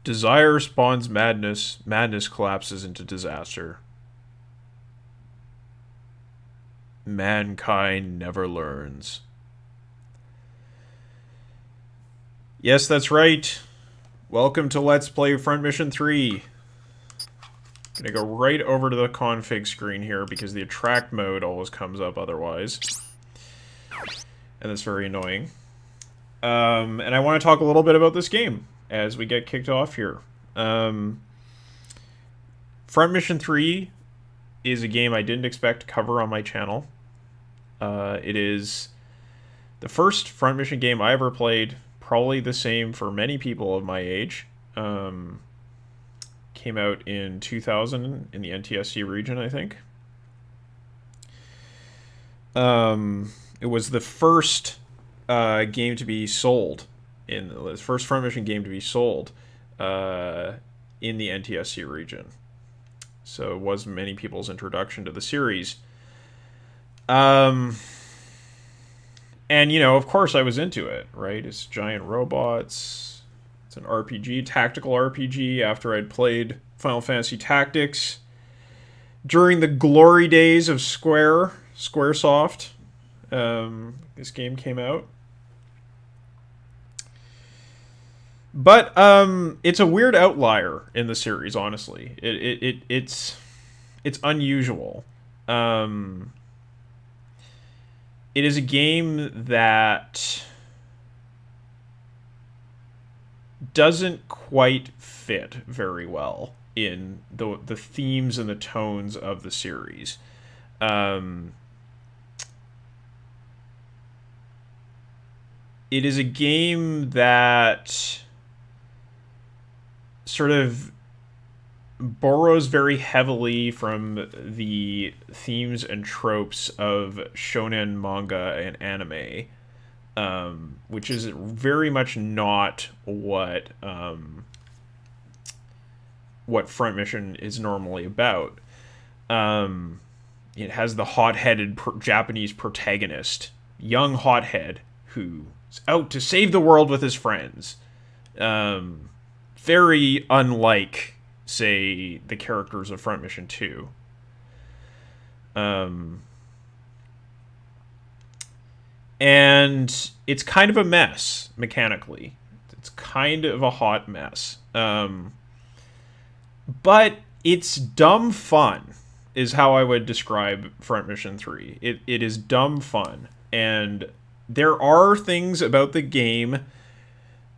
Desire spawns madness. Madness collapses into disaster. Mankind never learns. Yes, that's right. Welcome to Let's Play Front Mission 3. I'm gonna go right over to the config screen here because the attract mode always comes up otherwise. And that's very annoying. And I want to talk a little bit about this game as we get kicked off here. Front Mission 3 is a game I didn't expect to cover on my channel. It is the first Front Mission game I ever played, probably the same for many people of my age. Came out in 2000 in the NTSC region, I think. It was the first game to be sold, the first Front Mission game to be sold in the NTSC region. So it was many people's introduction to the series. And, you know, of course I was into it, right? It's giant robots. It's an RPG, tactical RPG, after I'd played Final Fantasy Tactics during the glory days of Squaresoft. This game came out. But it's a weird outlier in the series, honestly. It's unusual. It is a game that doesn't quite fit very well in the themes and the tones of the series. It is a game that sort of borrows very heavily from the themes and tropes of shonen manga and anime, which is very much not what Front Mission is normally about. It has the hot-headed Japanese protagonist, young hothead, who's out to save the world with his friends. Very unlike, say, the characters of Front Mission 2. And it's kind of a mess, mechanically. It's kind of a hot mess. But it's dumb fun, is how I would describe Front Mission 3. It is dumb fun. And there are things about the game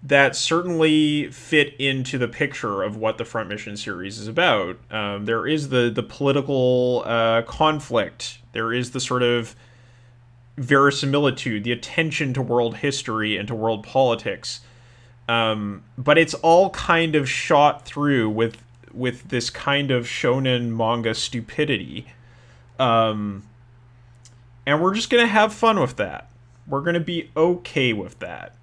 that certainly fit into the picture of what the Front Mission series is about. There is the political conflict. There is the sort of verisimilitude, the attention to world history and to world politics. But it's all kind of shot through with this kind of shonen manga stupidity. And we're just going to have fun with that. We're going to be okay with that.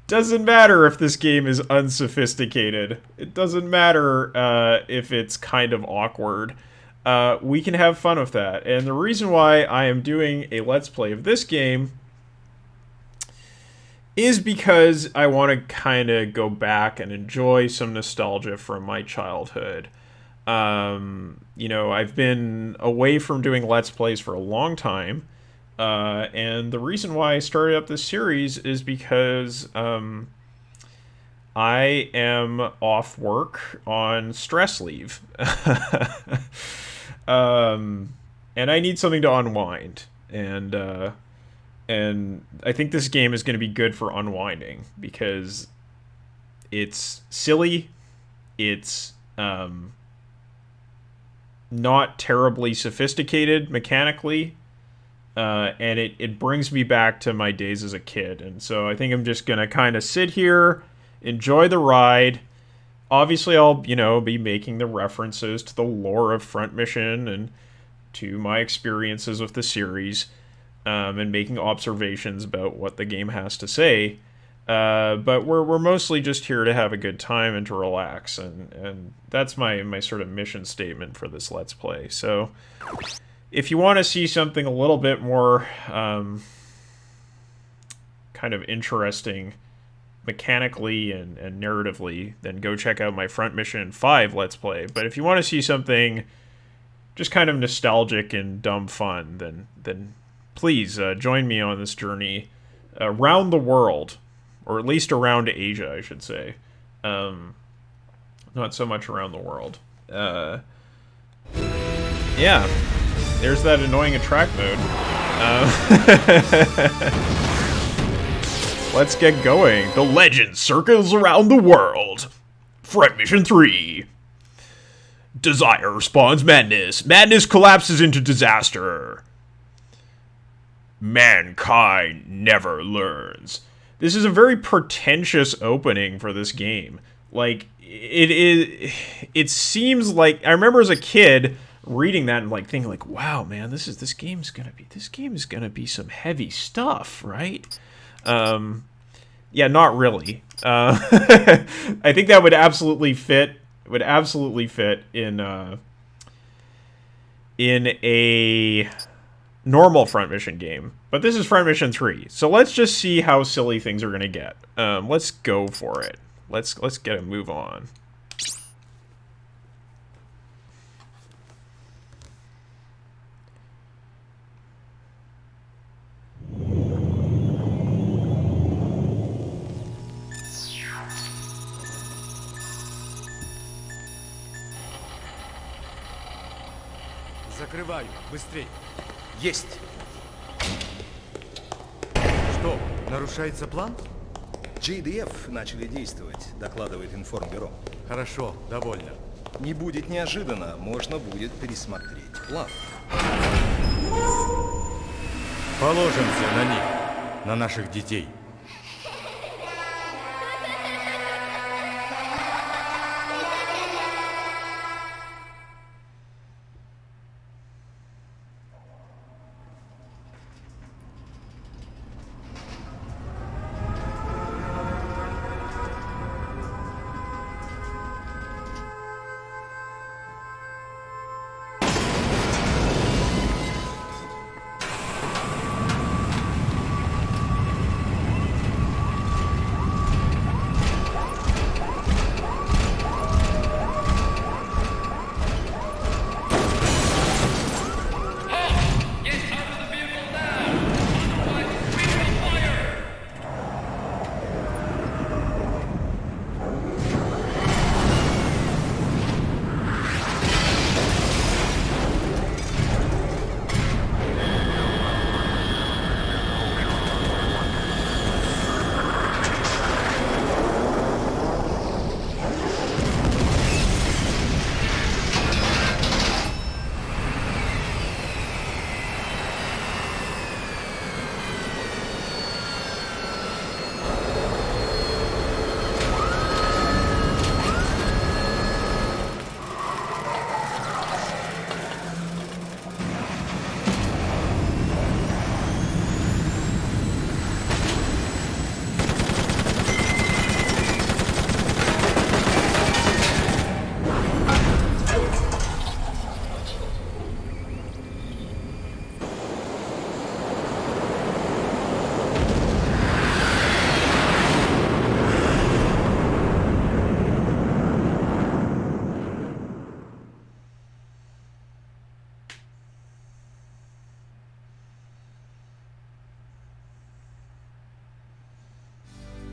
Doesn't matter if this game is unsophisticated. It doesn't matter if it's kind of awkward. We can have fun with that. And the reason why I am doing a Let's Play of this game is because I want to kind of go back and enjoy some nostalgia from my childhood. You know, I've been away from doing Let's Plays for a long time. And the reason why I started up this series is because I am off work on stress leave. And I need something to unwind. And I think this game is going to be good for unwinding because it's silly. It's not terribly sophisticated mechanically. And it brings me back to my days as a kid. And so I think I'm just going to kind of sit here, enjoy the ride. Obviously, I'll, you know, be making the references to the lore of Front Mission and to my experiences with the series, and making observations about what the game has to say. But we're mostly just here to have a good time and to relax. And that's my sort of mission statement for this Let's Play. So if you want to see something a little bit more kind of interesting mechanically and narratively, then go check out my Front Mission 5 Let's Play. But if you want to see something just kind of nostalgic and dumb fun, then please join me on this journey around the world, or at least around Asia, I should say. Not so much around the world. Yeah, there's that annoying attract mode. Let's get going. The legend circles around the world. Front Mission 3. Desire spawns madness. Madness collapses into disaster. Mankind never learns. This is a very pretentious opening for this game. Like, it seems like, I remember as a kid reading that and like thinking like, wow, man, this game is gonna be some heavy stuff, right? Yeah, not really. I think that would absolutely fit. Would absolutely fit in a normal Front Mission game. But this is Front Mission 3, so let's just see how silly things are gonna get. Let's go for it. Let's get a move on. Закрываю. Быстрей. Есть. Что, нарушается план? GDF начали действовать, докладывает информбюро. Хорошо, довольно. Не будет неожиданно, можно будет пересмотреть план. Положимся на них, на наших детей.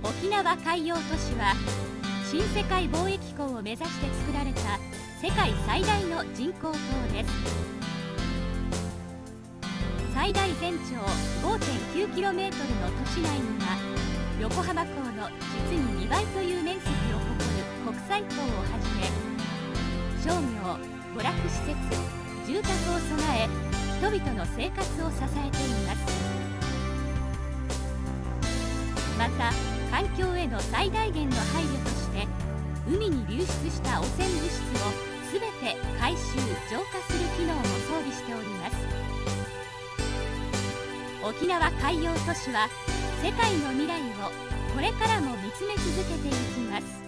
沖縄海洋都市は新世界貿易港を目指して作られた世界最大の人工島です。最大全長 5.9km の都市内には横浜港の実に2倍という面積を誇る国際港をはじめ商業、娯楽施設、住宅を備え人々の生活を支えています。また環境への最大限の配慮として海に流出した汚染物質をすべて回収・浄化する機能も装備しております。沖縄海洋都市は世界の未来をこれからも見つめ続けていきます。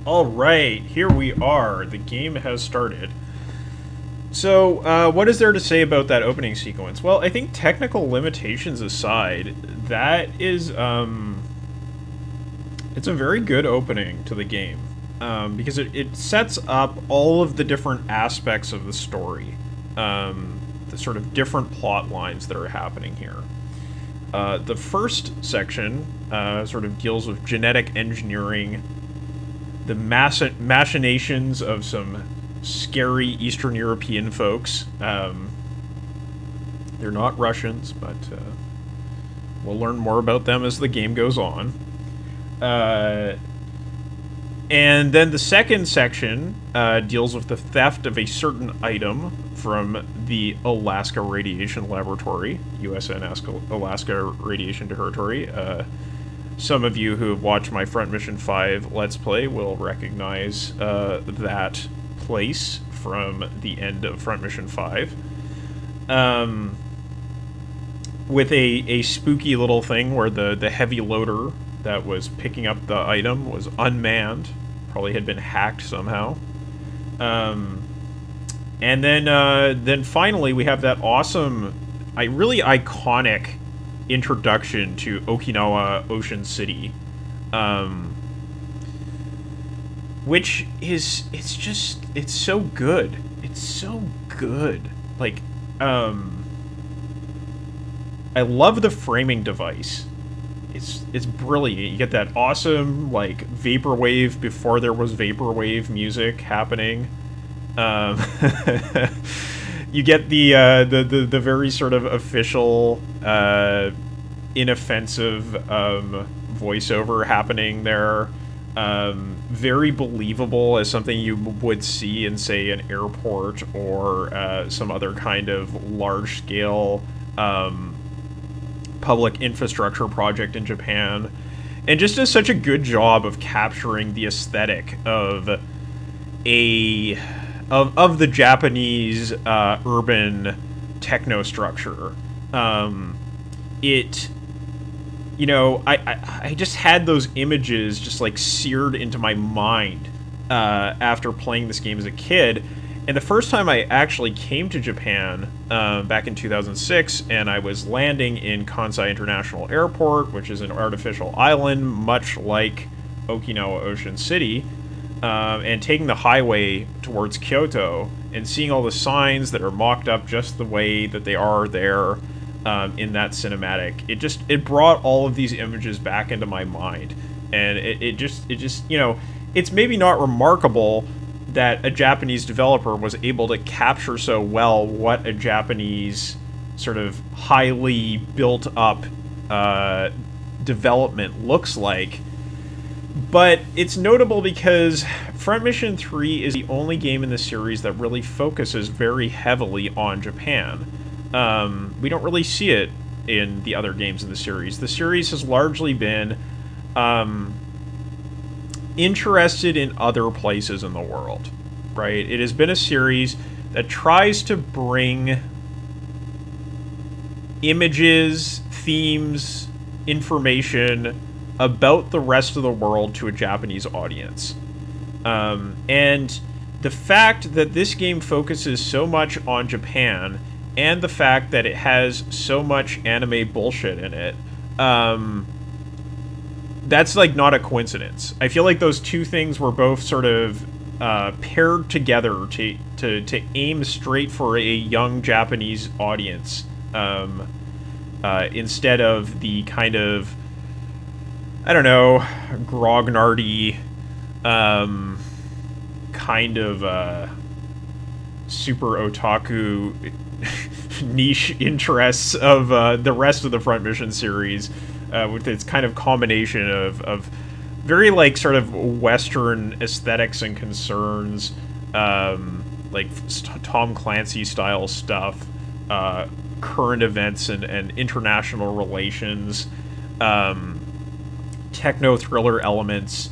Alright, here we are. The game has started. So, what is there to say about that opening sequence? Well, I think technical limitations aside, that is, it's a very good opening to the game. Because it sets up all of the different aspects of the story. The sort of different plot lines that are happening here. The first section sort of deals with genetic engineering, the machinations of some scary Eastern European folks. They're not Russians, but we'll learn more about them as the game goes on. And then the second section deals with the theft of a certain item from the Alaska Radiation Laboratory, USN Alaska Radiation Territory. Some of you who have watched my Front Mission 5 Let's Play will recognize that place from the end of Front Mission 5. With a spooky little thing where the heavy loader that was picking up the item was unmanned, probably had been hacked somehow. And then finally we have that awesome, really iconic introduction to Okinawa Ocean City, which is, it's so good. It's so good. Like, I love the framing device. It's brilliant. You get that awesome, like, vaporwave before there was vaporwave music happening. You get the very sort of official, inoffensive voiceover happening there. Very believable as something you would see in, say, an airport or some other kind of large-scale public infrastructure project in Japan. And just does such a good job of capturing the aesthetic of the Japanese urban technostructure. You know, I just had those images just like seared into my mind after playing this game as a kid. And the first time I actually came to Japan back in 2006, and I was landing in Kansai International Airport, which is an artificial island, much like Okinawa Ocean City, and taking the highway towards Kyoto and seeing all the signs that are mocked up just the way that they are there in that cinematic. It brought all of these images back into my mind, and it just you know, it's maybe not remarkable that a Japanese developer was able to capture so well what a Japanese sort of highly built up development looks like. But it's notable because Front Mission 3 is the only game in the series that really focuses very heavily on Japan. We don't really see it in the other games in the series. The series has largely been interested in other places in the world, right? It has been a series that tries to bring images, themes, information about the rest of the world to a Japanese audience. And the fact that this game focuses so much on Japan, and the fact that it has so much anime bullshit in it, that's, like, not a coincidence. I feel like those two things were both sort of paired together to aim straight for a young Japanese audience, instead of the kind of, I don't know, grognardy, kind of super otaku niche interests of the rest of the Front Mission series, with its kind of combination of very, like, sort of Western aesthetics and concerns, like Tom Clancy style stuff, current events and international relations, techno thriller elements,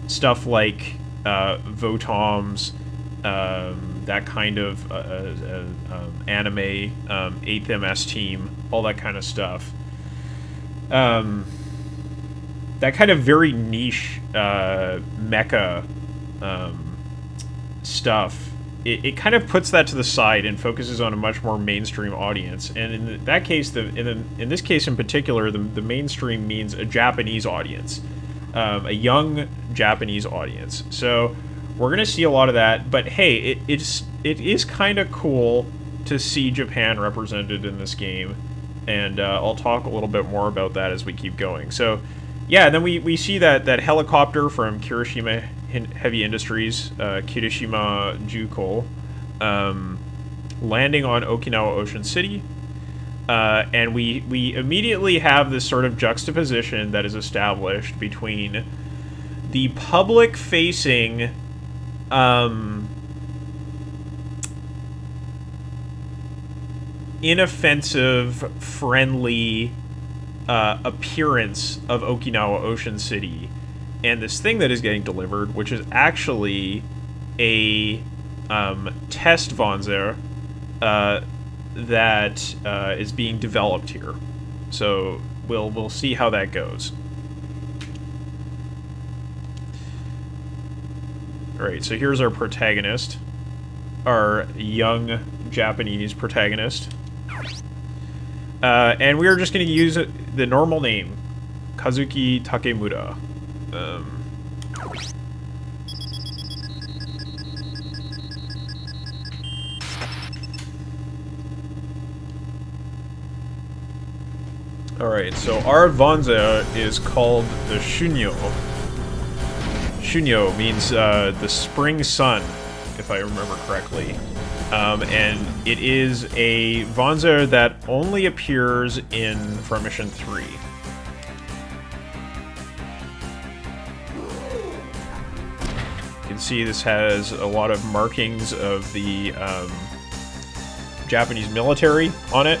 stuff like Votoms, that kind of anime, 8th MS Team, all that kind of stuff. that kind of very niche mecha stuff, it kind of puts that to the side and focuses on a much more mainstream audience. And in that case, in this case in particular, the mainstream means a Japanese audience, a young Japanese audience. So we're gonna see a lot of that. But hey, it is kind of cool to see Japan represented in this game, and I'll talk a little bit more about that as we keep going. So yeah, and then we see that helicopter from Kirishima Heavy Industries, Kirishima Juko, landing on Okinawa Ocean City, and we immediately have this sort of juxtaposition that is established between the public-facing inoffensive, friendly appearance of Okinawa Ocean City, and this thing that is getting delivered, which is actually a test Wanzer that is being developed here. So we'll see how that goes. Alright, so here's our protagonist, our young Japanese protagonist. And we are just going to use the normal name, Kazuki Takemura. Alright, so our Wanzer is called the Shunyo. Shunyo means the spring sun, if I remember correctly. And it is a Wanzer that only appears in Front Mission 3. You can see this has a lot of markings of the Japanese military on it.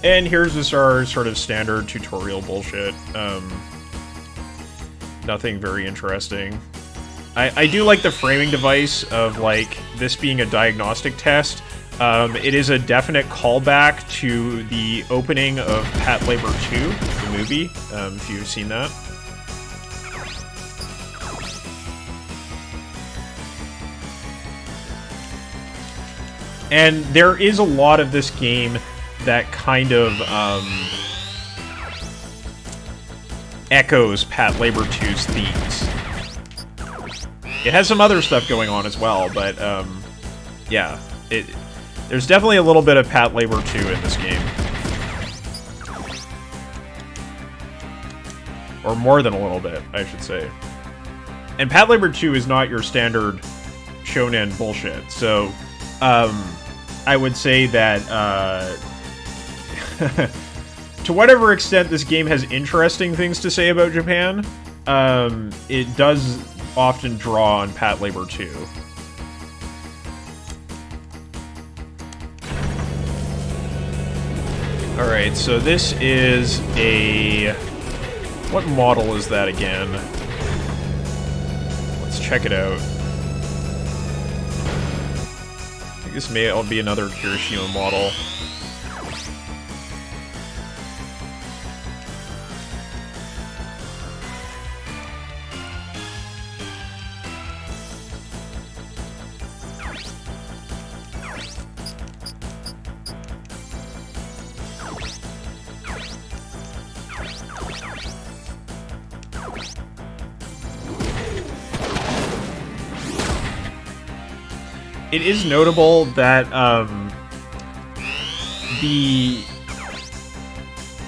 And here's just our sort of standard tutorial bullshit. Nothing very interesting. I do like the framing device of, like, this being a diagnostic test. It is a definite callback to the opening of Patlabor 2, the movie, if you've seen that. And there is a lot of this game that kind of echoes Patlabor 2's themes. It has some other stuff going on as well, but yeah, there's definitely a little bit of Patlabor 2 in this game. Or more than a little bit, I should say. And Patlabor 2 is not your standard shonen bullshit, so I would say that to whatever extent this game has interesting things to say about Japan, it does often draw on Patlabor 2. Alright, so this is a... what model is that again? Let's check it out. I think this may be another Kirishima model. It is notable that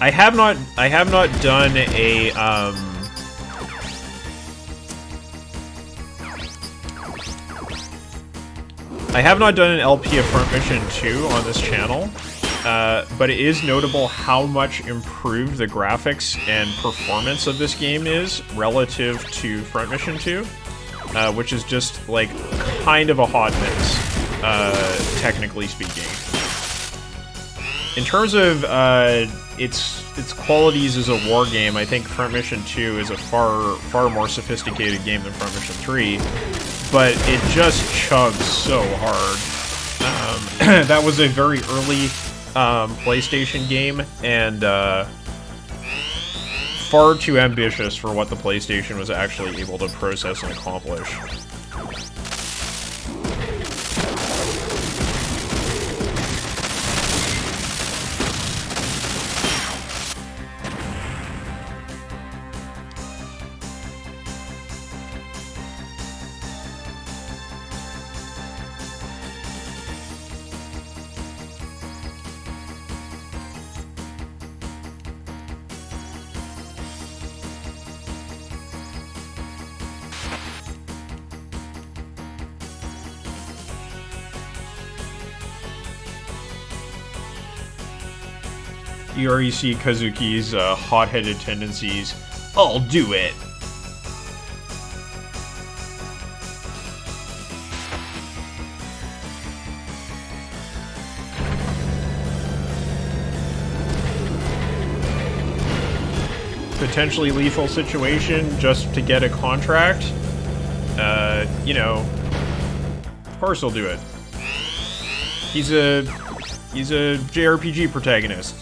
I have not done a I have not done an LP of Front Mission 2 on this channel, but it is notable how much improved the graphics and performance of this game is relative to Front Mission 2. Which is just, like, kind of a hot mix, technically speaking. In terms of its qualities as a war game, I think Front Mission 2 is a far more sophisticated game than Front Mission 3, but it just chugs so hard. That was a very early PlayStation game, and far too ambitious for what the PlayStation was actually able to process and accomplish. You already see Kazuki's hot-headed tendencies. I'll do it! Potentially lethal situation just to get a contract. You know, of course he'll do it. He's a JRPG protagonist.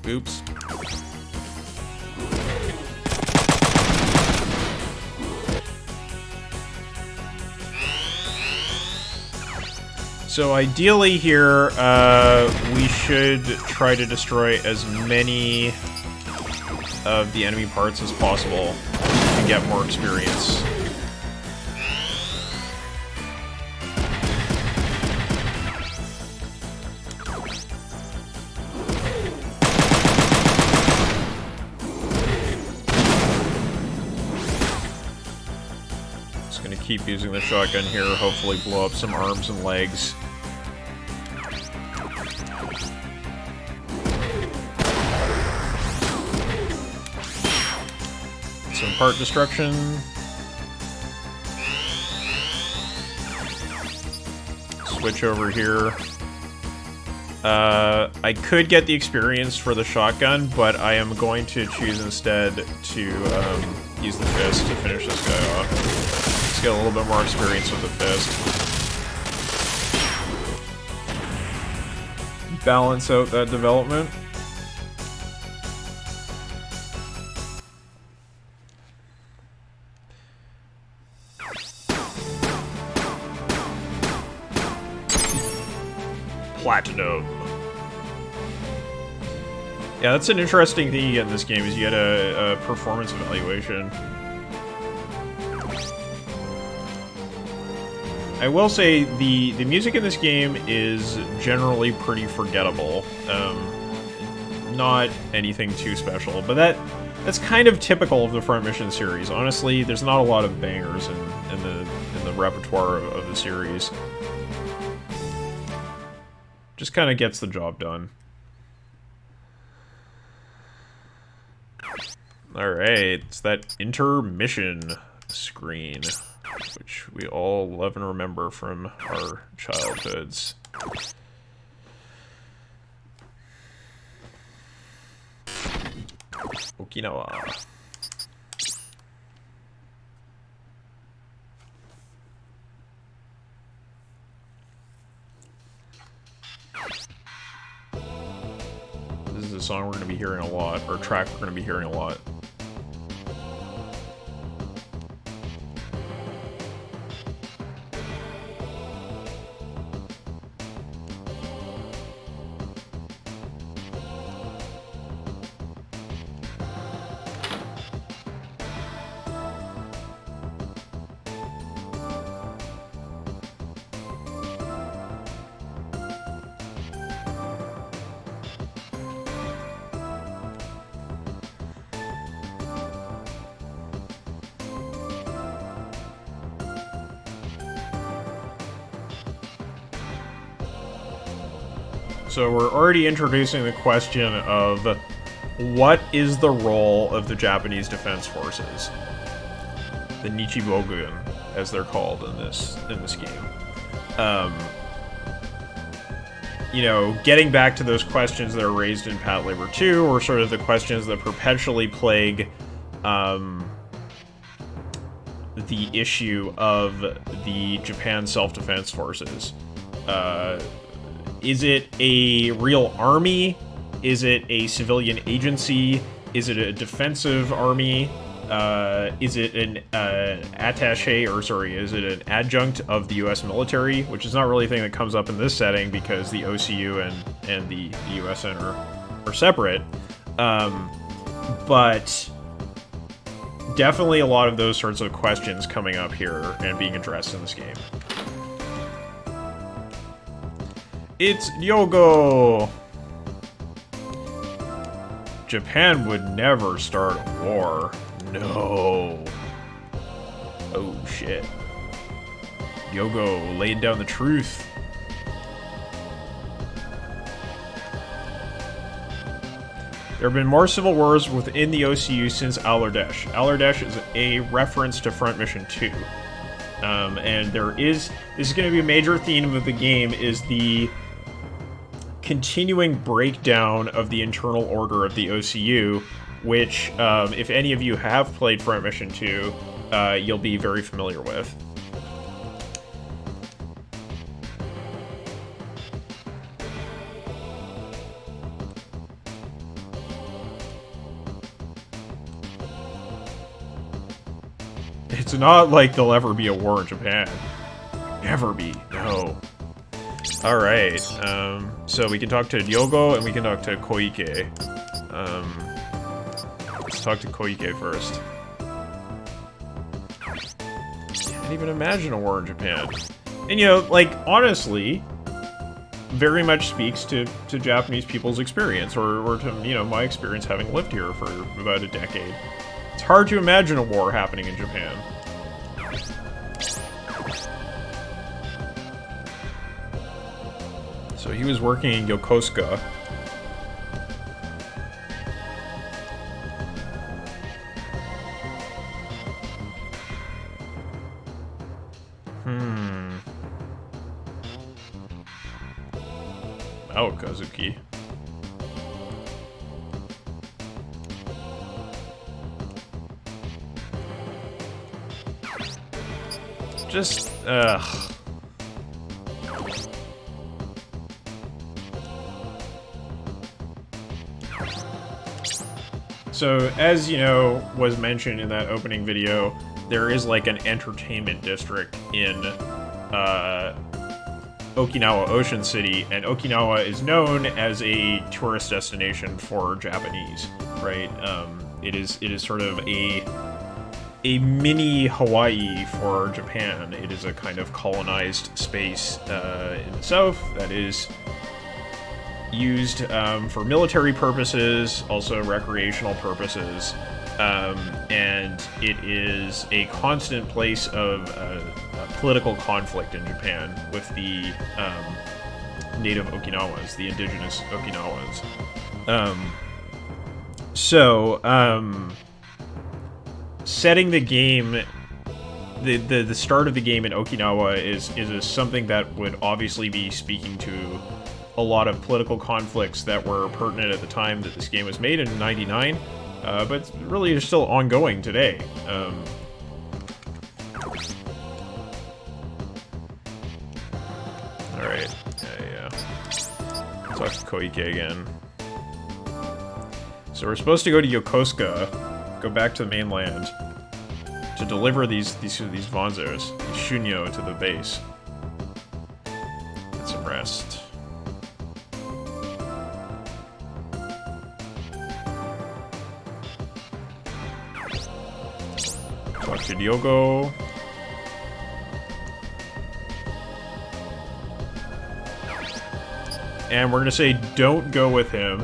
Oops. So ideally here, we should try to destroy as many of the enemy parts as possible to get more experience. Keep using the shotgun here, hopefully blow up some arms and legs. Some part destruction. Switch over here. I could get the experience for the shotgun, but I am going to choose instead to use the fist to finish this guy off. Get a little bit more experience with the fist. Balance out that development. Platinum. Yeah, that's an interesting thing you get in this game, is you get a performance evaluation. I will say the music in this game is generally pretty forgettable. Not anything too special, but that's kind of typical of the Front Mission series. Honestly, there's not a lot of bangers in the repertoire of the series. Just kind of gets the job done. Alright, it's that intermission screen, which we all love and remember from our childhoods. Okinawa. This is a song we're going to be hearing a lot, or a track we're going to be hearing a lot. So we're already introducing the question of what is the role of the Japanese Defense Forces? The Nichibogun, as they're called in this game. You know, getting back to those questions that are raised in Patlabor 2, or sort of the questions that perpetually plague the issue of the Japan Self-Defense Forces. Is it a real army? Is it a civilian agency? Is it a defensive army? Is it an is it an adjunct of the U.S. military? Which is not really a thing that comes up in this setting because the OCU and the USN are separate. But definitely a lot of those sorts of questions coming up here and being addressed in this game. It's Yogo! Japan would never start a war. No. Oh, shit. Yogo laid down the truth. There have been more civil wars within the OCU since Alardesh. Alardesh is a reference to Front Mission 2. And this is going to be a major theme of the game, is the continuing breakdown of the internal order of the OCU, which, if any of you have played Front Mission 2, you'll be very familiar with. It's not like there'll ever be a war in Japan. Never be. No. Alright, so we can talk to Ryogo and we can talk to Koike. Let's talk to Koike first. Can't even imagine a war in Japan. And, you know, like, honestly, very much speaks to Japanese people's experience, or to, you know, my experience having lived here for about a decade. It's hard to imagine a war happening in Japan. So he was working in Yokosuka. Oh, Kazuki. Just, ugh. So, as you know, was mentioned in that opening video, there is like an entertainment district in Okinawa Ocean City, and Okinawa is known as a tourist destination for Japanese, right? It is sort of a mini Hawaii for Japan. It is a kind of colonized space in the south that is used for military purposes, also recreational purposes, and it is a constant place of political conflict in Japan with the native Okinawans, the indigenous Okinawans. Setting the game, the start of the game in Okinawa is something that would obviously be speaking to a lot of political conflicts that were pertinent at the time that this game was made in '99, but really is still ongoing today. Alright, yeah. Talk to Koike again. So we're supposed to go to Yokosuka, go back to the mainland, to deliver these Vonzos, these Shunyo, to the base. Get some rest. Talk to Ryogo. And we're gonna say, don't go with him.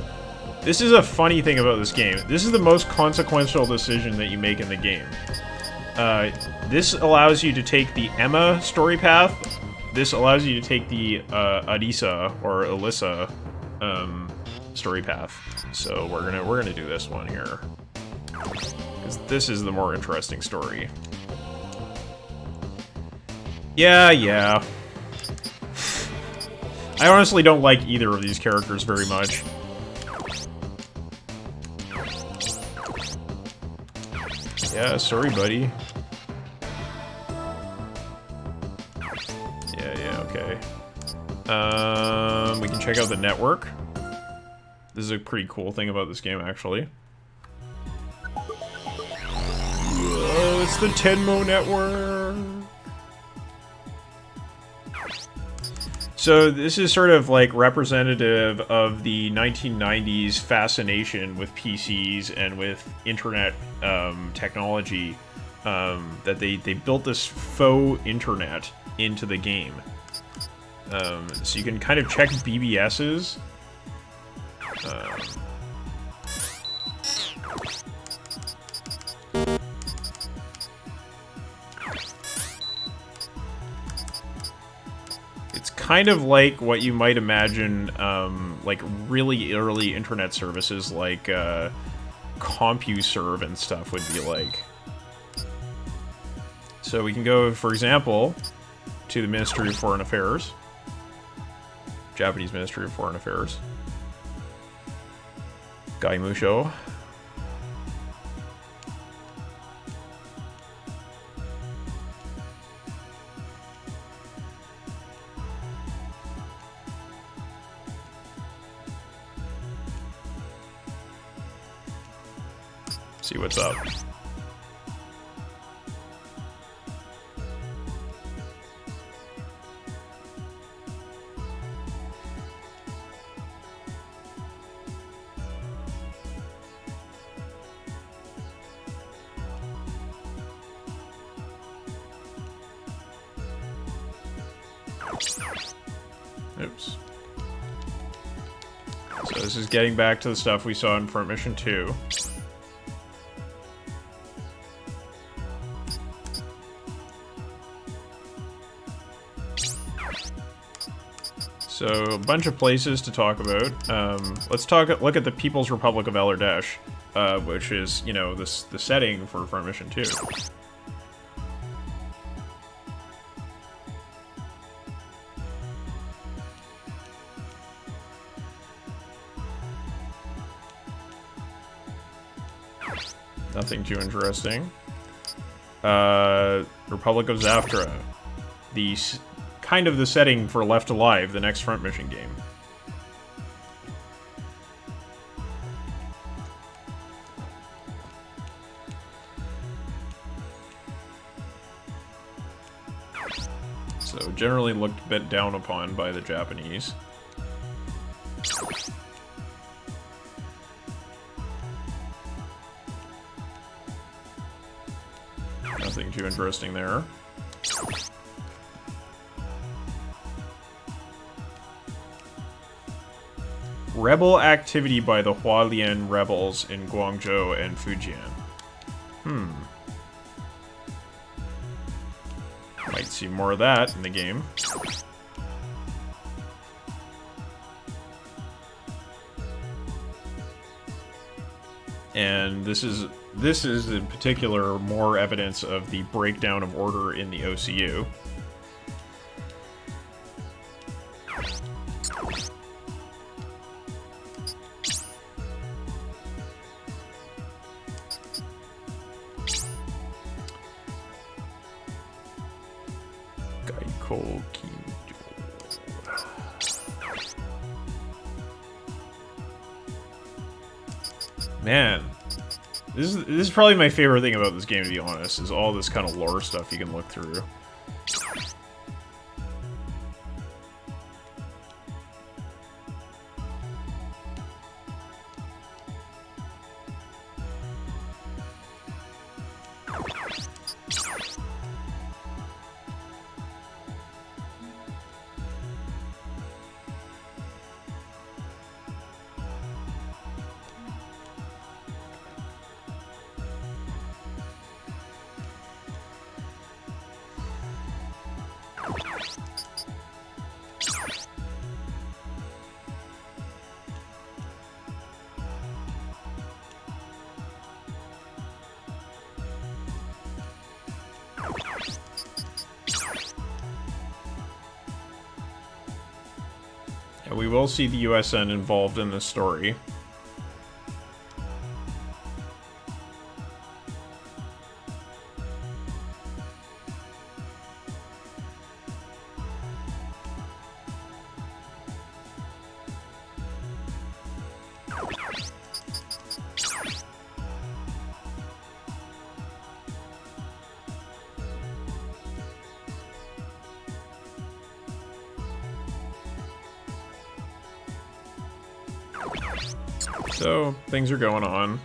This is a funny thing about this game. This is the most consequential decision that you make in the game. This allows you to take the Emma story path. This allows you to take the Arisa, or Alyssa, story path. So we're gonna do this one here, because this is the more interesting story. Yeah. I honestly don't like either of these characters very much. Yeah, sorry, buddy. Yeah, okay. We can check out the network. This is a pretty cool thing about this game, actually. Oh, it's the Tenmo network! So this is sort of like representative of the 1990s fascination with PCs and with internet technology, that they built this faux internet into the game. So you can kind of check BBSs. It's kind of like what you might imagine, like really early internet services like CompuServe and stuff would be like. So we can go, for example, to the Ministry of Foreign Affairs. Japanese Ministry of Foreign Affairs. Gaimusho. See what's up. Oops. So this is getting back to the stuff we saw in Front Mission 2. So, a bunch of places to talk about. Let's look at the People's Republic of Elardesh, which is, you know, the setting for Front Mission 2. Nothing too interesting. Republic of Zaftra. Kind of the setting for Left Alive, the next Front Mission game. So, generally looked a bit down upon by the Japanese. Nothing too interesting there. Rebel activity by the Hualien rebels in Guangzhou and Fujian. Might see more of that in the game. And this is in particular more evidence of the breakdown of order in the OCU. Man, this is probably my favorite thing about this game, to be honest, is all this kind of lore stuff you can look through. Yeah, we will see the USN involved in this story. So, things are going on.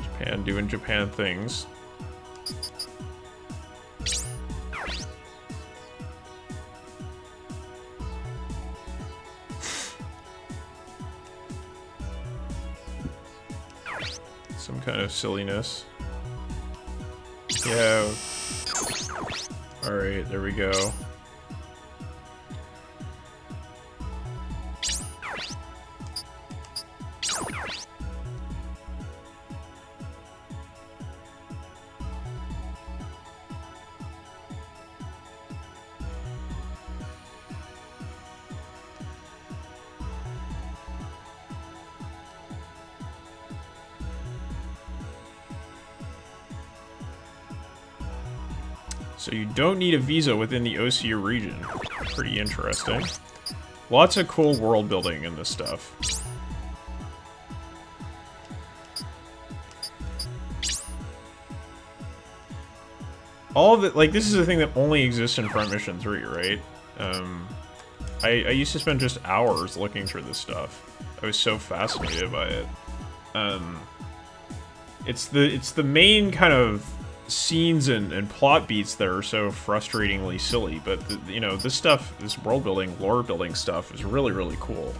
Japan doing Japan things. Some kind of silliness. Yeah. Alright, there we go. So you don't need a visa within the OCU region. Pretty interesting. Lots of cool world building in this stuff. All of it, like, this is a thing that only exists in Front Mission 3, right? I used to spend just hours looking through this stuff. I was so fascinated by it. It's the main kind of scenes and plot beats that are so frustratingly silly, but you know, this stuff, this world building, lore building stuff is really, really cool.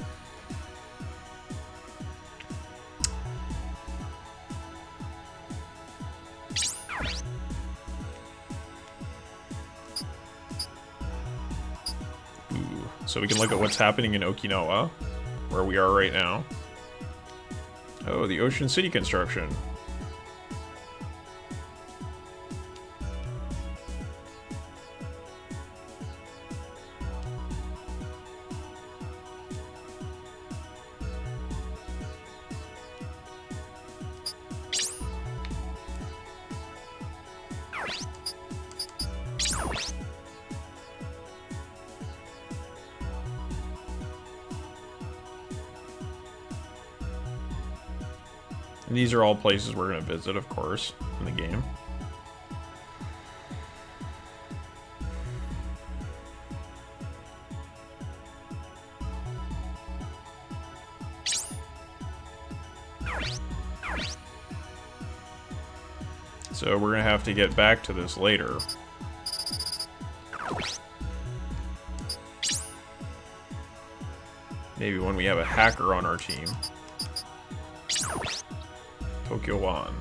Ooh, so we can look at what's happening in Okinawa, where we are right now. Oh, the Ocean City construction. And these are all places we're going to visit, of course, in the game. So we're going to have to get back to this later. Maybe when we have a hacker on our team. Tokyo One.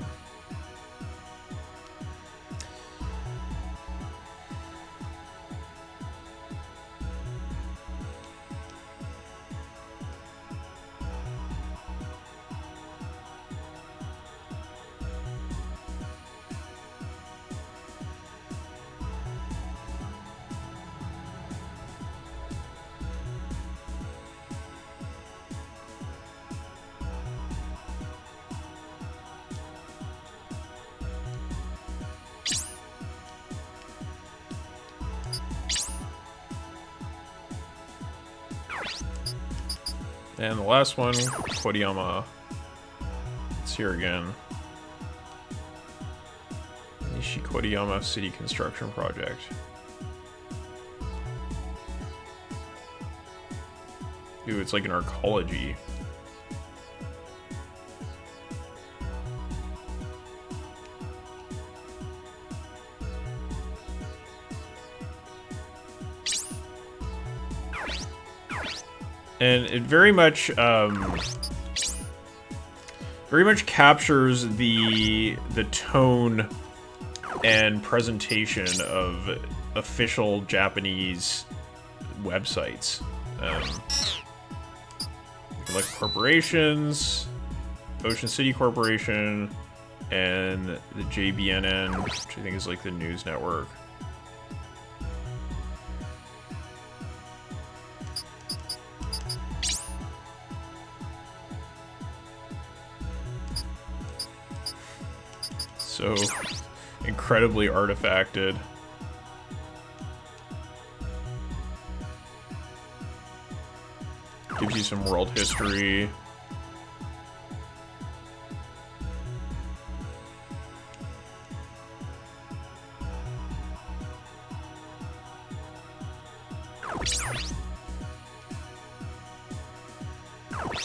And the last one, Koriyama. It's here again. Nishi-Koriyama City Construction Project. Ooh, it's like an arcology. And it very much captures the tone and presentation of official Japanese websites. You can look at corporations, Ocean City Corporation, and the JBNN, which I think is like the news network. So incredibly artifacted. Gives you some world history.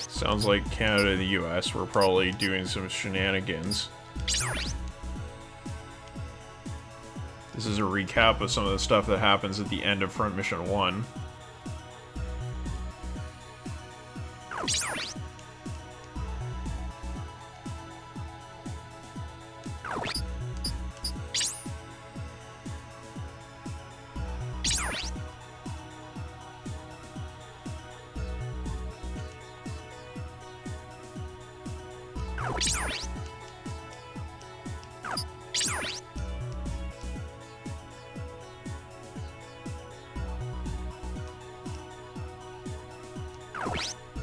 Sounds like Canada and the US were probably doing some shenanigans. This is a recap of some of the stuff that happens at the end of Front Mission 1.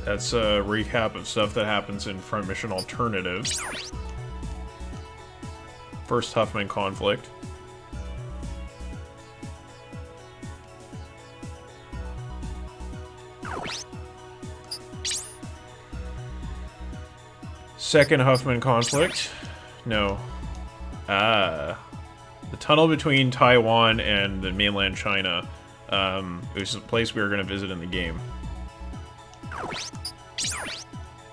That's a recap of stuff that happens in Front Mission Alternatives. First Huffman conflict. Second Huffman conflict. No. The tunnel between Taiwan and the mainland China. It was a place we were going to visit in the game.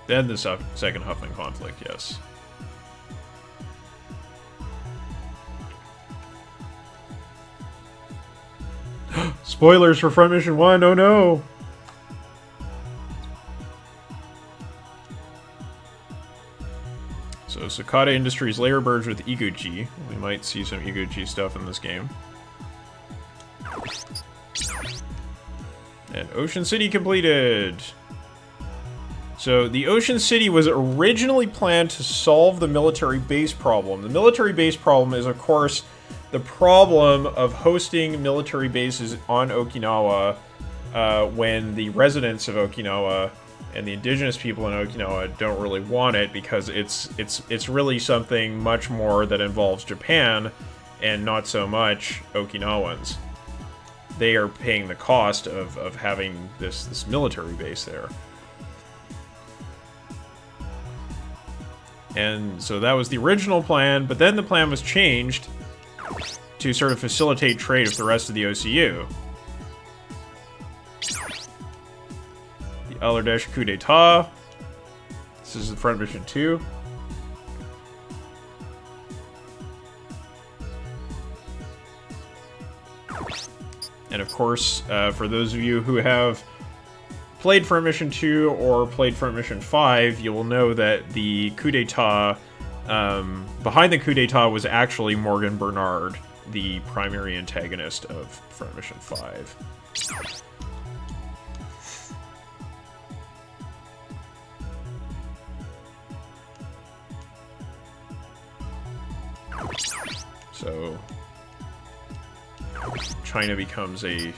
Then the second Huffman conflict, yes. Spoilers for Front Mission 1, oh no! So, Sakata Industries layer merge with Ego-G. We might see some Ego-G stuff in this game. And Ocean City completed! So, the Ocean City was originally planned to solve the military base problem. The military base problem is, of course, the problem of hosting military bases on Okinawa when the residents of Okinawa and the indigenous people in Okinawa don't really want it, because it's really something much more that involves Japan and not so much Okinawans. They are paying the cost of having this military base there. And so that was the original plan, but then the plan was changed to sort of facilitate trade with the rest of the OCU. The Bangladesh coup d'etat. This is the Front Mission 2. And of course, for those of you who have played Front Mission 2 or played Front Mission 5, you will know that the coup d'etat, behind the coup d'etat was actually Morgan Bernard, the primary antagonist of Front Mission 5. So, China becomes a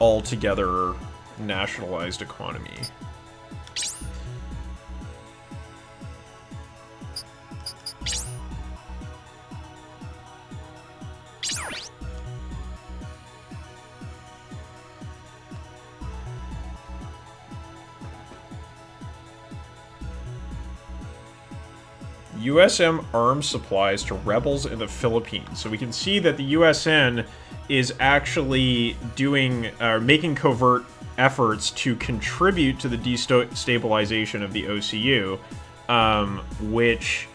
altogether nationalized economy. USM arms supplies to rebels in the Philippines. So we can see that the USN is actually making covert efforts to contribute to the destabilization of the OCU, which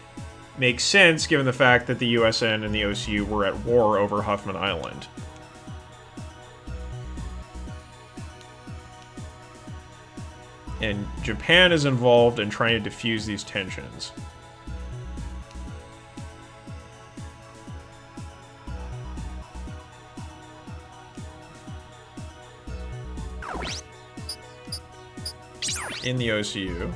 makes sense given the fact that the USN and the OCU were at war over Huffman Island. And Japan is involved in trying to defuse these tensions. In the OCU.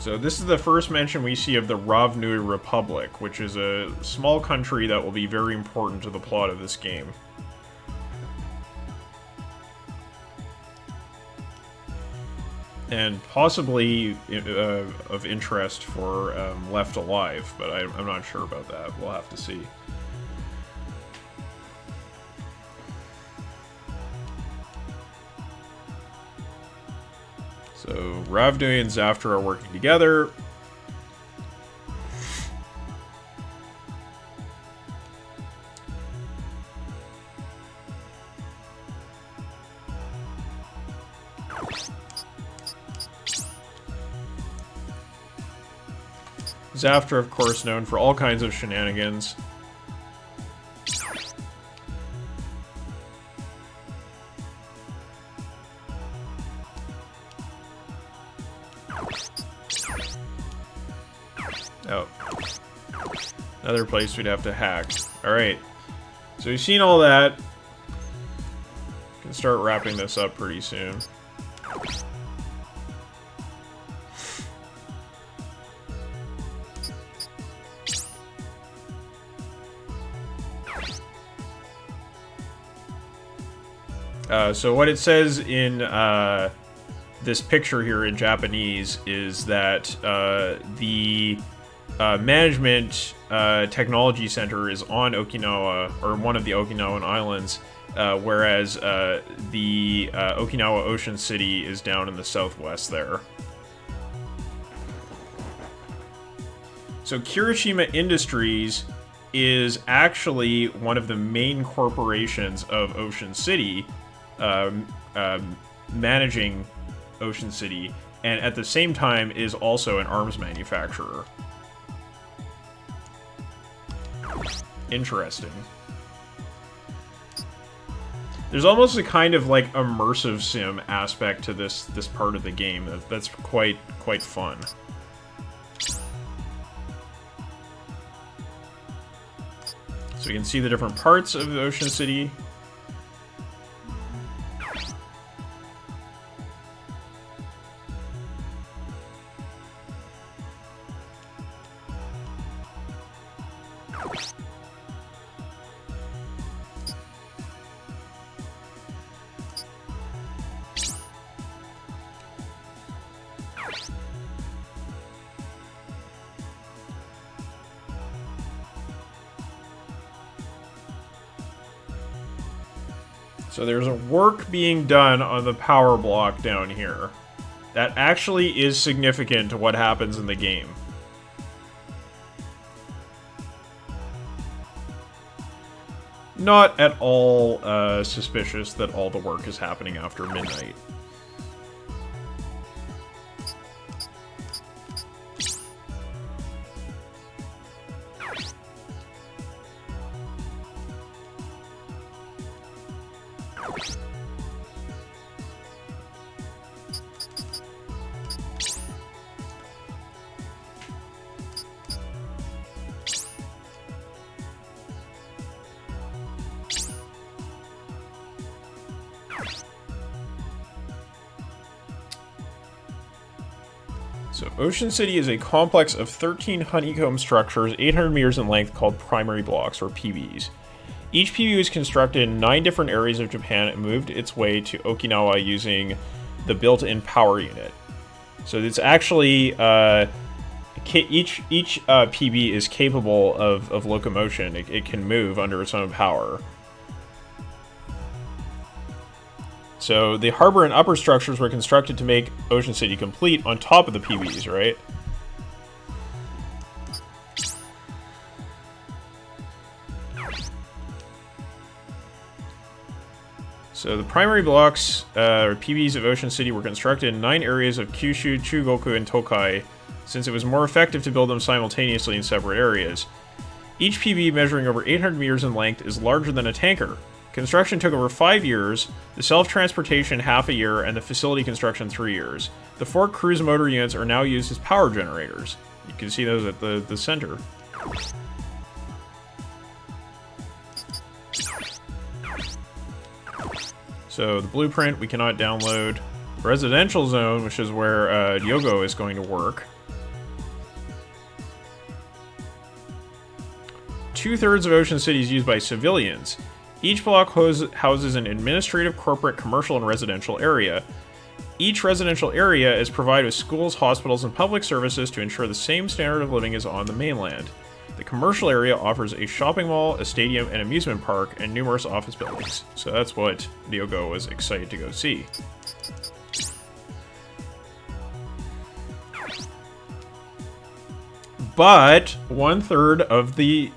So this is the first mention we see of the Ravnui Republic, which is a small country that will be very important to the plot of this game. And possibly of interest for Left Alive, but I'm not sure about that. We'll have to see. So Ravnui and Zaftar are working together. Zaftar, of course, known for all kinds of shenanigans. Oh. Another place we'd have to hack. Alright. So we've seen all that. Can start wrapping this up pretty soon. So what it says in this picture here in Japanese is that the management technology center is on Okinawa, or one of the Okinawan islands, whereas the Okinawa Ocean City is down in the southwest there. So Kirishima Industries is actually one of the main corporations of Ocean City, managing Ocean City, and at the same time is also an arms manufacturer. Interesting. There's almost a kind of like immersive sim aspect to this part of the game that's quite fun. So you can see the different parts of the Ocean City. So there's a work being done on the power block down here. That actually is significant to what happens in the game. Not at all suspicious that all the work is happening after midnight. So Ocean City is a complex of 13 honeycomb structures, 800 meters in length, called primary blocks, or PBs. Each PB was constructed in 9 different areas of Japan and moved its way to Okinawa using the built-in power unit. So it's actually, each PB is capable of locomotion. It can move under its own power. So the harbor and upper structures were constructed to make Ocean City complete on top of the PBs, right? So the primary blocks, or PBs of Ocean City, were constructed in 9 areas of Kyushu, Chugoku, and Tokai, since it was more effective to build them simultaneously in separate areas. Each PB, measuring over 800 meters in length, is larger than a tanker. Construction took over 5 years, the self-transportation half a year, and the facility construction 3 years. The 4 cruise motor units are now used as power generators. You can see those at the center. So the blueprint we cannot download. Residential zone, which is where Yogo is going to work. 2/3 of Ocean City is used by civilians. Each block houses an administrative, corporate, commercial, and residential area. Each residential area is provided with schools, hospitals, and public services to ensure the same standard of living as on the mainland. The commercial area offers a shopping mall, a stadium, an amusement park, and numerous office buildings. So that's what Diogo was excited to go see. But 1/3 of the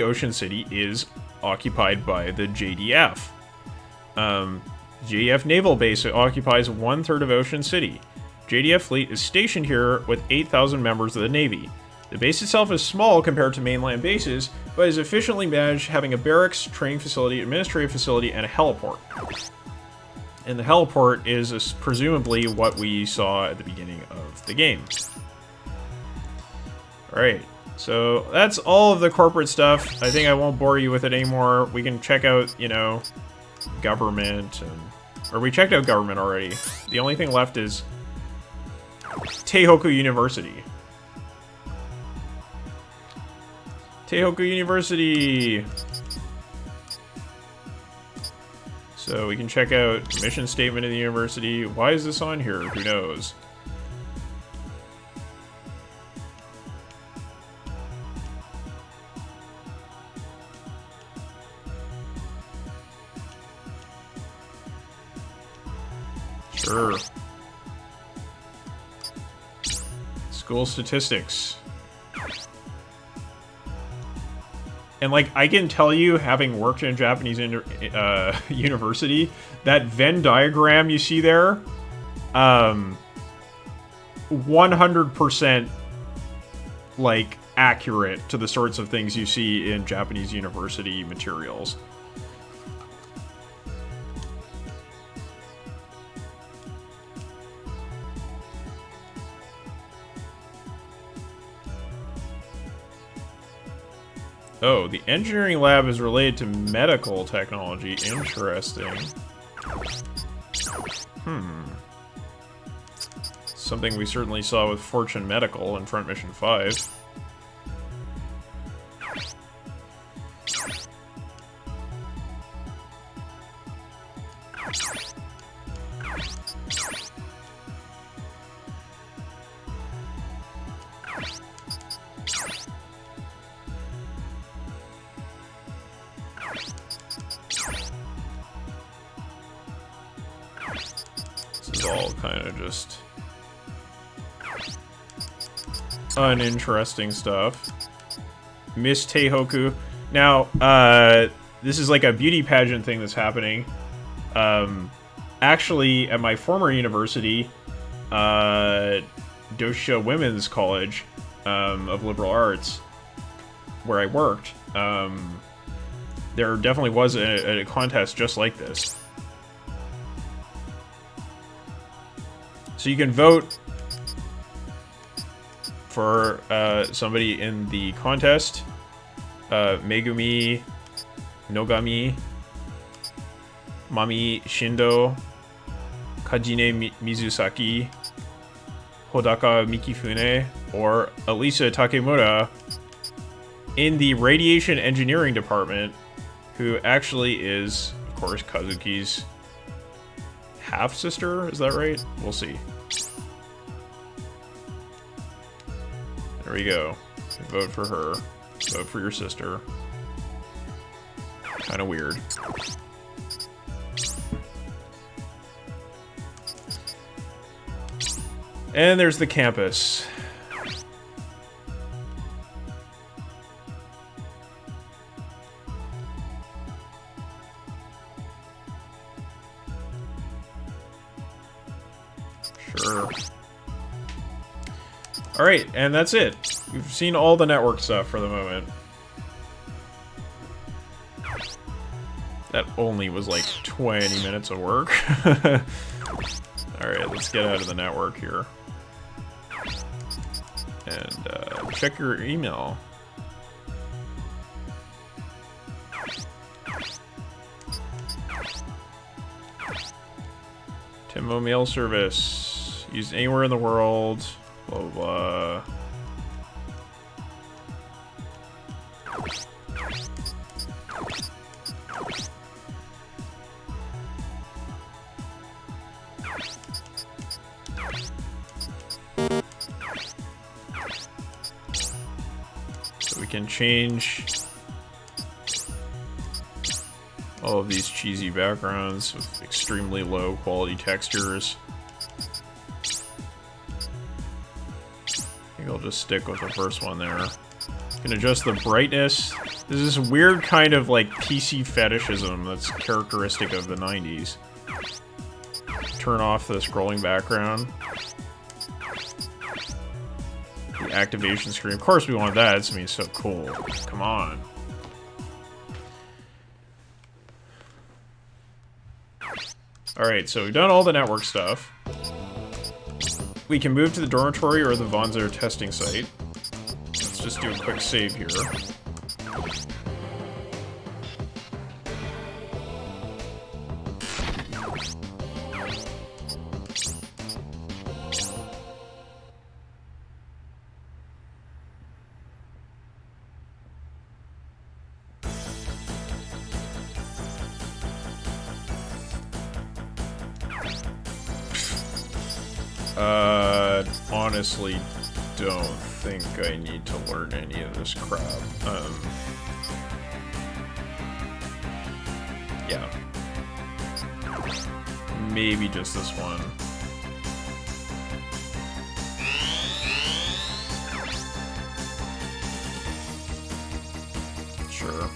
Ocean City is occupied by the JDF. JDF Naval Base occupies 1/3 of Ocean City. JDF fleet is stationed here with 8,000 members of the Navy. The base itself is small compared to mainland bases, but is efficiently managed, having a barracks, training facility, administrative facility, and a heliport. And the heliport is presumably what we saw at the beginning of the game. Alright, so that's all of the corporate stuff. I think I won't bore you with it anymore. We can check out, you know, government, or we checked out government already. The only thing left is Teihoku University. Teihoku University! So we can check out the mission statement of the university. Why is this on here? Who knows? Sure. School statistics. And, like, I can tell you, having worked in a Japanese university, that Venn diagram you see there, 100%, like, accurate to the sorts of things you see in Japanese university materials. Oh, the engineering lab is related to medical technology. Interesting. Something we certainly saw with Fortune Medical in Front Mission 5. Uninteresting stuff. Miss Teihoku. Now, this is like a beauty pageant thing that's happening. Actually, at my former university, Dosha Women's College of Liberal Arts, where I worked, there definitely was a contest just like this. So you can vote for somebody in the contest. Megumi Nogami, Mami Shindo, Kajine Mizusaki, Hodaka Mikifune, or Elisa Takemura in the Radiation Engineering Department, who actually is, of course, Kazuki's half-sister. Is that right? We'll see. There we go. Vote for her. Vote for your sister. Kind of weird. And there's the campus. Sure. Alright, and that's it. We've seen all the network stuff for the moment. That only was like 20 minutes of work. Alright, let's get out of the network here. And check your email. Timmo mail service. Used anywhere in the world. Blah, blah, blah. can change all of these cheesy backgrounds with extremely low quality textures. I think I'll just stick with the first one there. Can adjust the brightness. There's this weird kind of like PC fetishism that's characteristic of the 90s. Turn off the scrolling background. The activation screen. Of course we want that. It's gonna be so cool. Come on. Alright, so we've done all the network stuff. We can move to the dormitory or the Vonzer testing site. Let's just do a quick save here. Honestly, don't think I need to learn any of this crap. Yeah. Maybe just this one. Sure.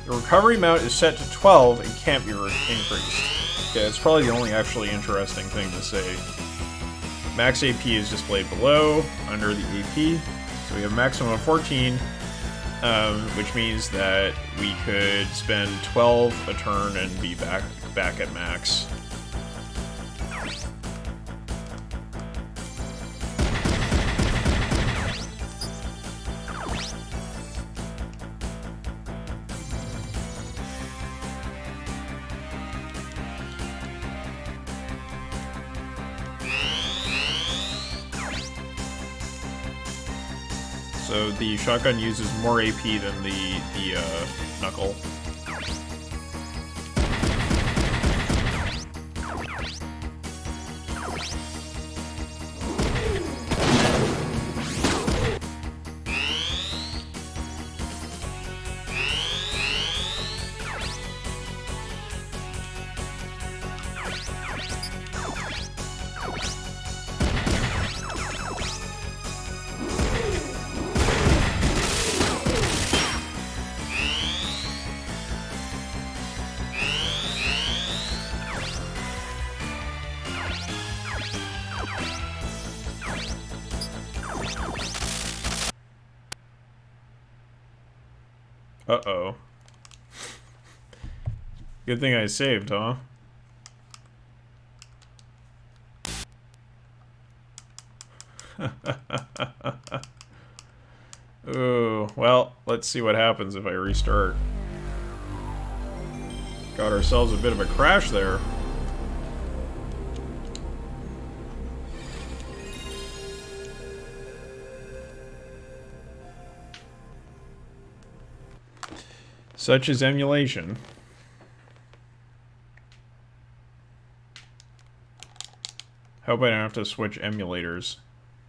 The recovery amount is set to 12 and can't be increased. Okay, that's probably the only actually interesting thing to say. Max AP is displayed below, under the AP. So we have a maximum of 14, which means that we could spend 12 a turn and be back at max. So the shotgun uses more AP than the knuckle. Uh-oh. Good thing I saved, huh? Ooh, well, let's see what happens if I restart. Got ourselves a bit of a crash there. Such is emulation. Hope I don't have to switch emulators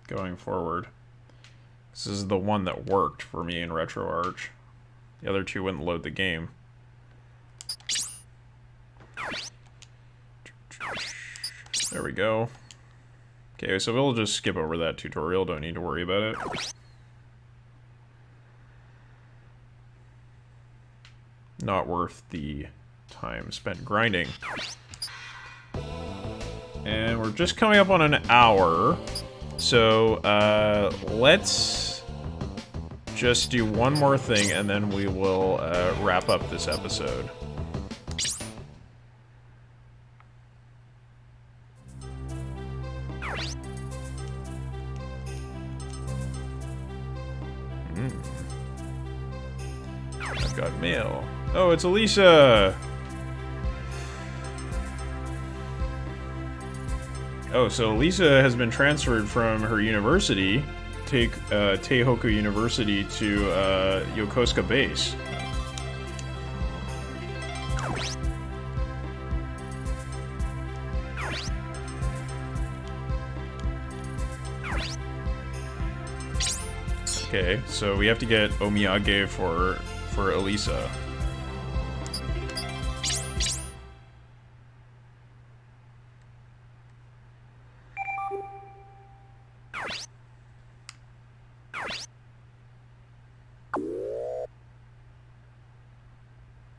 going forward. This is the one that worked for me in RetroArch. The other two wouldn't load the game. There we go. Okay, so we'll just skip over that tutorial. Don't need to worry about it. Not worth the time spent grinding. And we're just coming up on an hour. So, let's just do one more thing and then we will wrap up this episode. I've got mail. Oh, it's Elisa! Oh, so Lisa has been transferred from her university, Teihoku University, to Yokosuka Base. Okay, so we have to get omiyage for Elisa.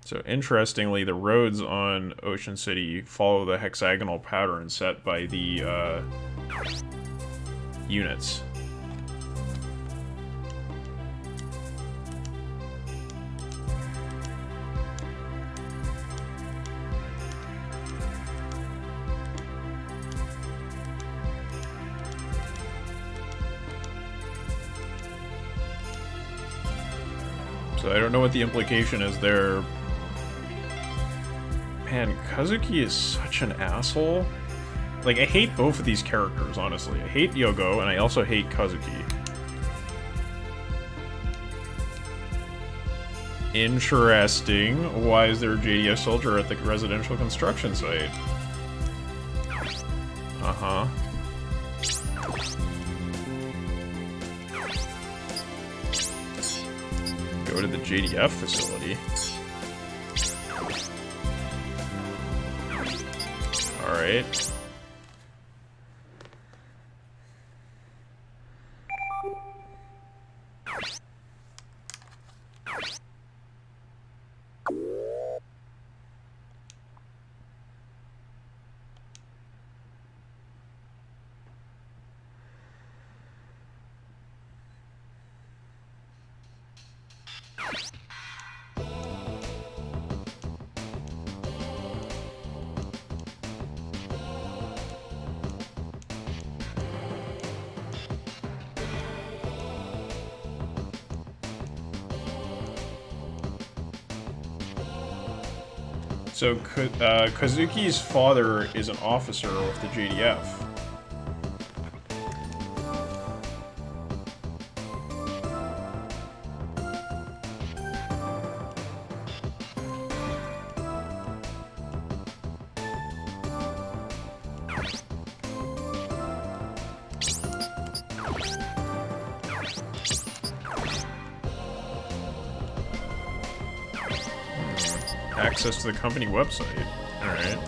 So interestingly, the roads on Ocean City follow the hexagonal pattern set by the units. So I don't know what the implication is there. Man, Kazuki is such an asshole. Like, I hate both of these characters, honestly. I hate Yogo, and I also hate Kazuki. Interesting. Why is there a JDF soldier at the residential construction site? Uh-huh. Go to the JDF facility. Alright. So, Kazuki's father is an officer with the JDF. Access to the company website. Alright.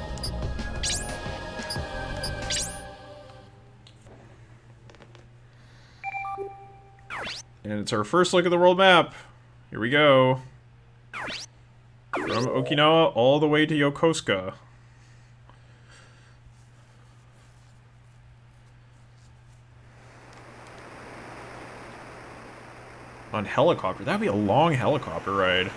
And it's our first look at the world map. Here we go. From Okinawa all the way to Yokosuka. On helicopter. That'd be a long helicopter ride.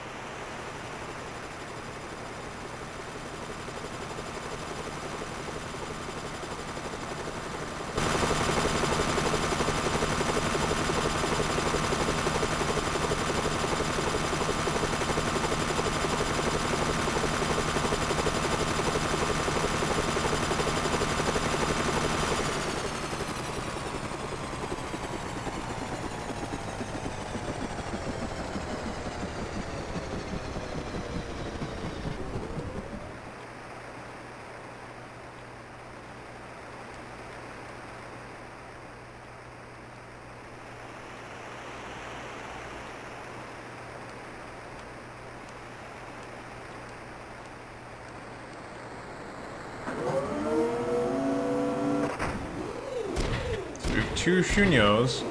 Two Shunyos.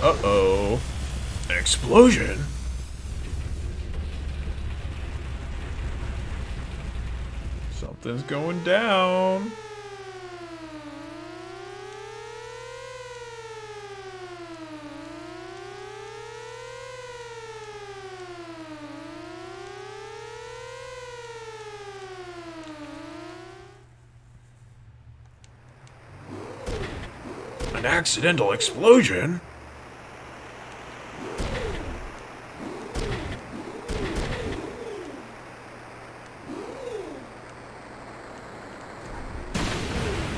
Uh-oh. An explosion? Something's going down. An accidental explosion?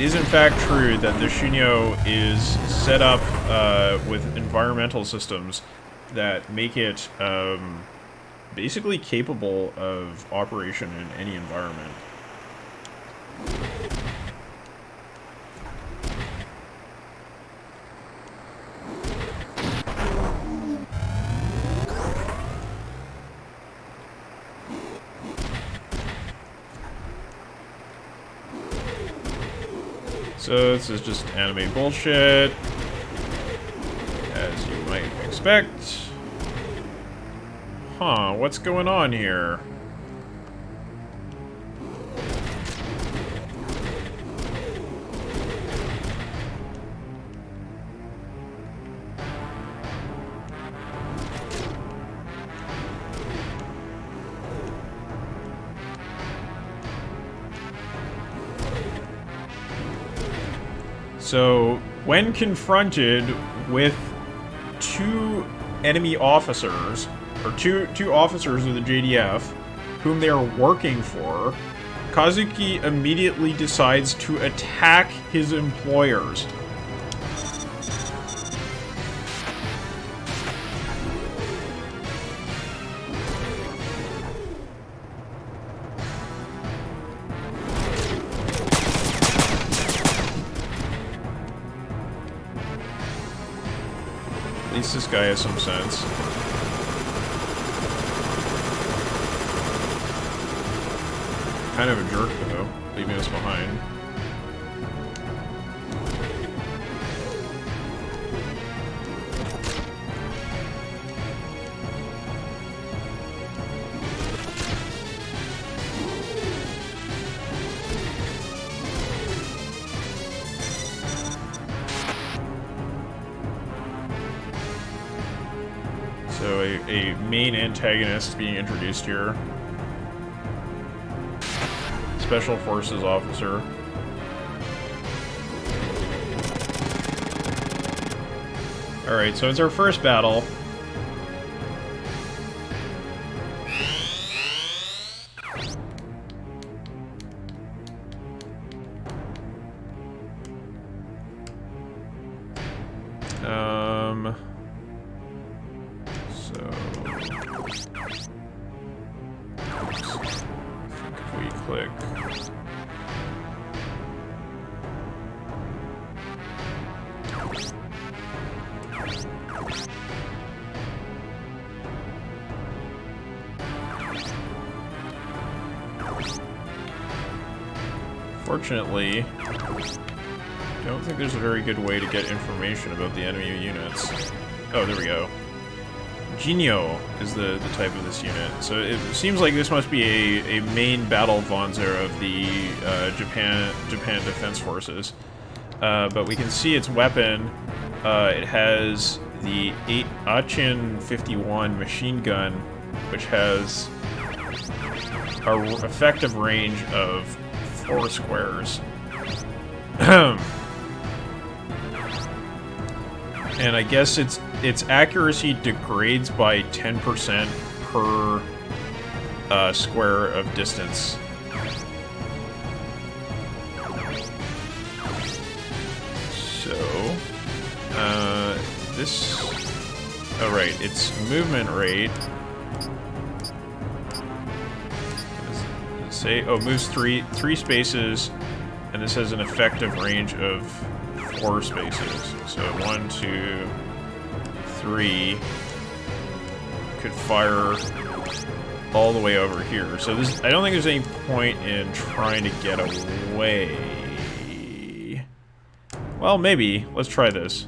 is in fact true that the Shunyo is set up with environmental systems that make it basically capable of operation in any environment. So this is just anime bullshit, as you might expect. Huh, what's going on here? So, when confronted with two enemy officers, or two officers of the JDF, whom they are working for, Kazuki immediately decides to attack his employers. At least this guy has some sense. Kind of a jerk, though, leaving us behind. So a main antagonist being introduced here. Special Forces officer. Alright, so it's our first battle. If we click. Fortunately, I don't think there's a very good way to get information about the enemy units. Oh, there we go. Jinyo is the type of this unit. So it seems like this must be a main battle Vonzer of the Japan Defense Forces. But we can see its weapon. It has the Achin 51 machine gun, which has an effective range of 4 squares. And I guess its accuracy degrades by 10% per square of distance. So, this... Oh, right, its movement rate... Say, oh, moves three spaces, and this has an effective range of 4 spaces. So 1, 2, 3 could fire all the way over here. So this, I don't think there's any point in trying to get away. Well, maybe. Let's try this.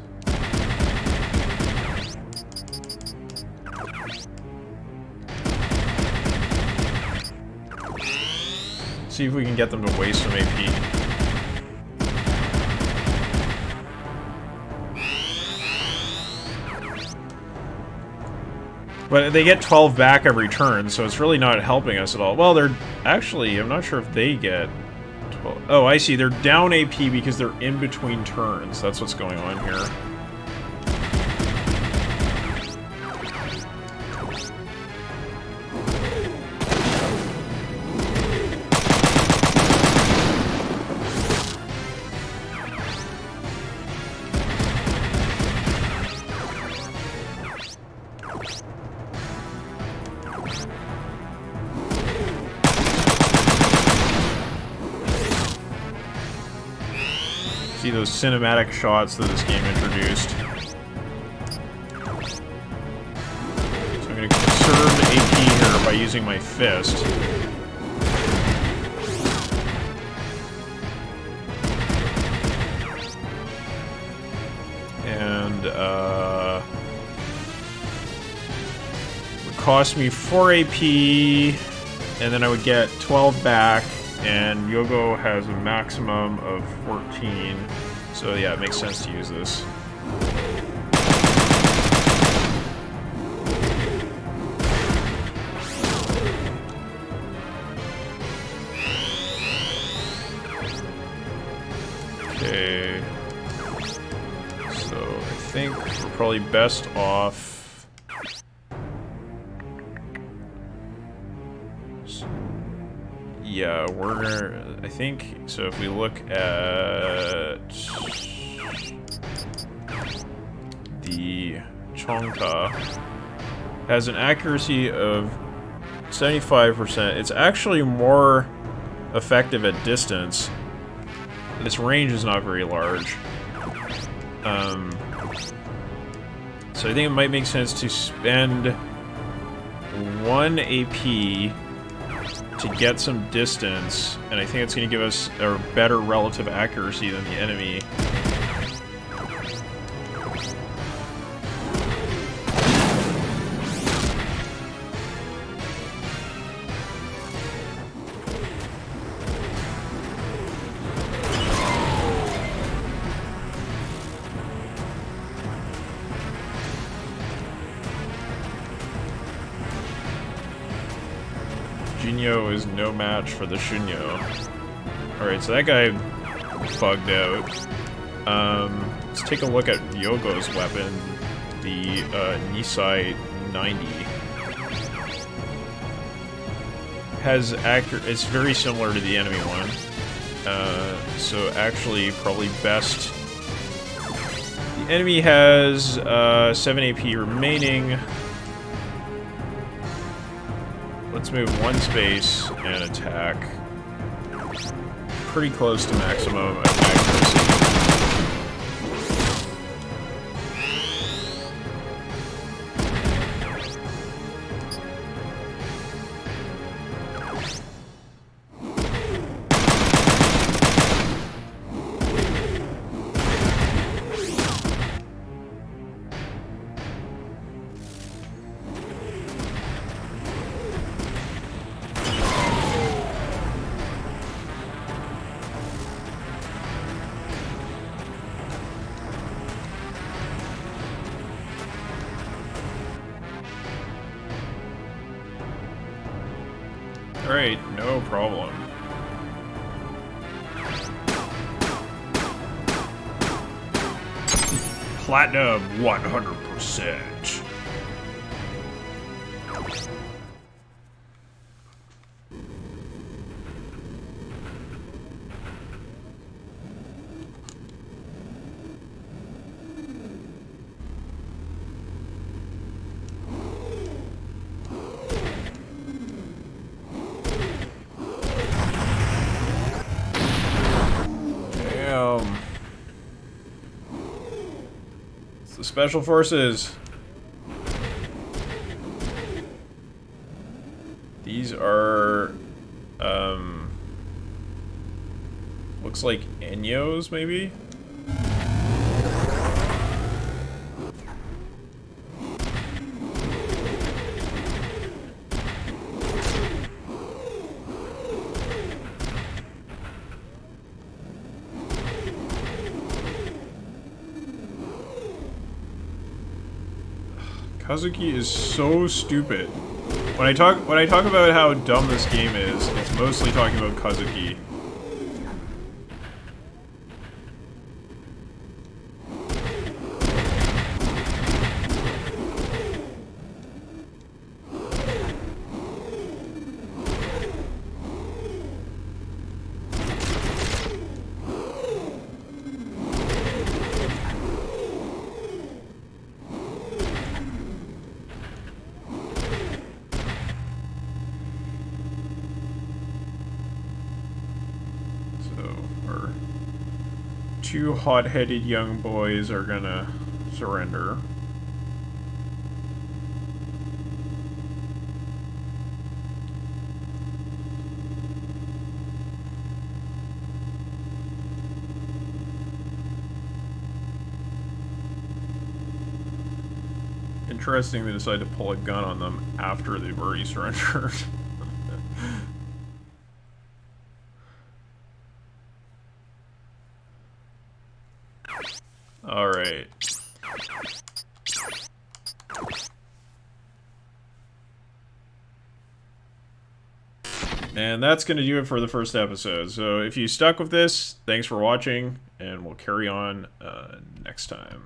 See if we can get them to waste some AP. But they get 12 back every turn, so it's really not helping us at all. Well, they're... Actually, I'm not sure if they get 12... Oh, I see. They're down AP because they're in between turns. That's what's going on here. those cinematic shots that this game introduced. So I'm going to conserve AP here by using my fist. And, would cost me 4 AP, and then I would get 12 back, and Yogo has a maximum of 14. So yeah, it makes sense to use this. Okay. So I think we're probably best off. Yeah, I think, so if we look at the Chongka, has an accuracy of 75%. It's actually more effective at distance. Its range is not very large. So I think it might make sense to spend 1 AP to get some distance, and I think it's going to give us a better relative accuracy than the enemy. Jinyo is no match for the Shunyo. Alright, so that guy bugged out. Let's take a look at Yogo's weapon, the Nisai 90. It's very similar to the enemy one. So actually, probably best. The enemy has 7 AP remaining. Let's move 1 space and attack. Pretty close to maximum accuracy. Alright, no problem. Platinum 100%. It's the Special Forces. These are, looks like Enyos, maybe? Kazuki is so stupid. When I talk about how dumb this game is, it's mostly talking about Kazuki. 2 hot-headed young boys are gonna surrender. Interesting they decide to pull a gun on them after they've already surrendered. Alright. And that's going to do it for the first episode. So if you stuck with this, thanks for watching, and we'll carry on next time.